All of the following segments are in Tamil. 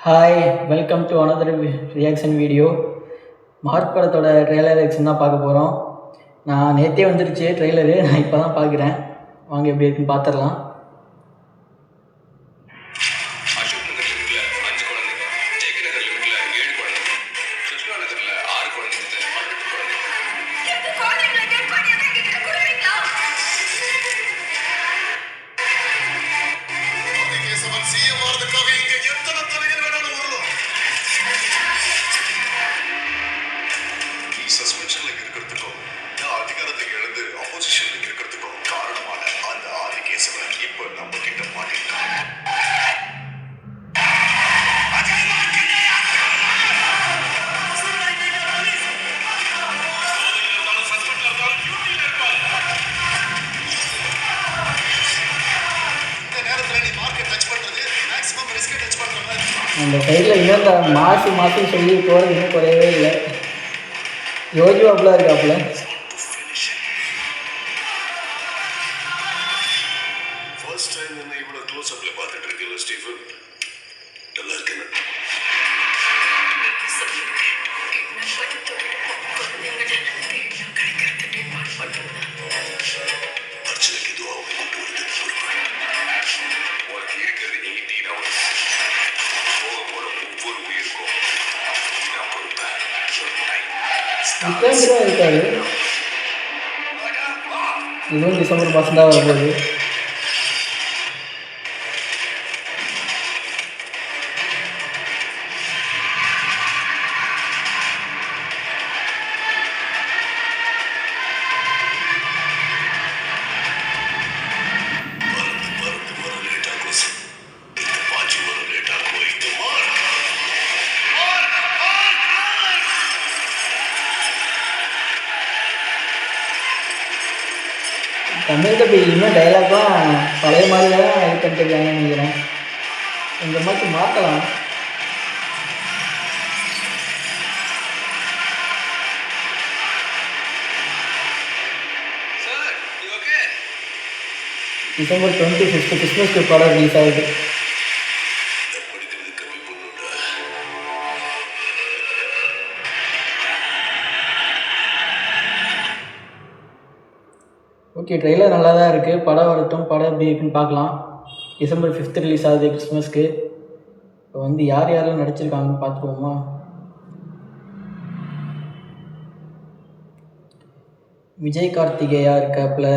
Hi, welcome to another reaction video. Mark படத்தோட ட்ரெய்லர் ரியாக்ஷன் தான் பார்க்க போகிறோம். நான் நேற்றே வந்துருச்சு ட்ரெய்லரு, நான் இப்போ தான் பார்க்குறேன். வாங்க எப்படி இருக்குன்னு பார்த்துடலாம். சஸ்பென்ஷன்ல இருக்கிறதுக்கும் அதிகாரத்துக்கு எழுந்து ஆப்போசிஷன்ல இருக்கிறதுக்கும் காரணமான அந்த ஆதிகேசவன் இப்ப நம்ம கிட்ட மாட்டிருக்காங்க. இந்த நேரத்துல நீ மார்க்கெட் டச் பண்றது மேக்ஸிமம் ரிஸ்க் டச் பண்ற மாதிரி. அந்த சைடில் இன்னும் இந்த மாசு சொல்லி போகிறது இன்னும் குறையவே இல்லை. யோகி அப்படிலாம் இருக்காப்புல. ஃபர்ஸ்ட் டைம் என்ன இவ்வளவு க்ளோஸ் அப்ல பார்த்துட்டு இருக்கீங்க ஸ்டீஃபன்? நல்லா இருக்கேன். பிரச்சனைக்கு இதுவா கொண்டு வருது உனக்கு இருக்கிறது 18 hours. போக போற ஒவ்வொரு உயிருக்கும் நான் பொறுப்பேன். விக்ராந்த் தான் இருக்காரு. இதுவும் டிசம்பர் மாதம் தான் வரும்போது. தமிழ் தப்பி இன்னும் டைலாக்லாம் பழைய மாதிரி தான் இது பண்ணிட்டுருக்காங்கன்னு நினைக்கிறேன். இந்த மாதிரி மாற்றலாம். டிசம்பர் 25 கிறிஸ்மஸ்க்கு படம் ரிலீஸ் ஆகுது. ஓகே, ட்ரெய்லர் நல்லா தான் இருக்குது. படம் வரட்டும், படம் எப்படி இருக்குன்னு பார்க்கலாம். டிசம்பர் 5 ரிலீஸ் ஆகுது கிறிஸ்மஸ்க்கு. இப்போ வந்து யார் யாரெல்லாம் நடிச்சிருக்காங்கன்னு பார்த்துருவோமா? விஜய் கார்த்திகேயா இருக்காப்புல,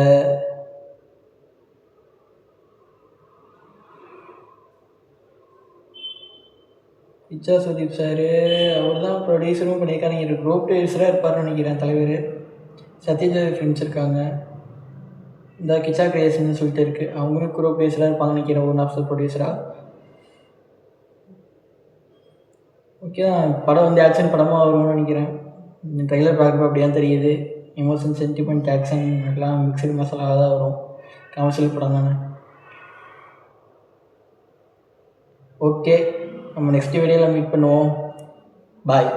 இச்சா சுதீப் சார், அவர் தான் ப்ரொடியூசரும் பண்ணியிருக்காரு. குரூப் ப்ரொடியூசராக இருப்பார்னு நினைக்கிறேன் தலைவர். சத்யஜோதி ஃப்ரெண்ட்ஸ் இருக்காங்க. இந்த கிச்சா கிரியேஷன் சொல்லிட்டு இருக்குது, அவங்களும் குரூப் ப்ரொடியூசராக இருப்பாங்க நினைக்கிறேன், ஒன் ஆஃப் த ப்ரொடியூசராக. ஓகே தான், படம் வந்து ஆக்ஷன் படமாக வரும்னு நினைக்கிறேன். ட்ரெய்லர் பார்க்குறப்ப அப்படியே தெரியுது. எமோஷன், சென்டிமெண்ட், ஆக்ஷன் எல்லாம் மிக்சடு மசாலாவாக தான் வரும். கமர்ஷியல் படம் தானே. ஓகே, நம்ம நெக்ஸ்ட் வீடியோவில் மீட் பண்ணுவோம். பாய்.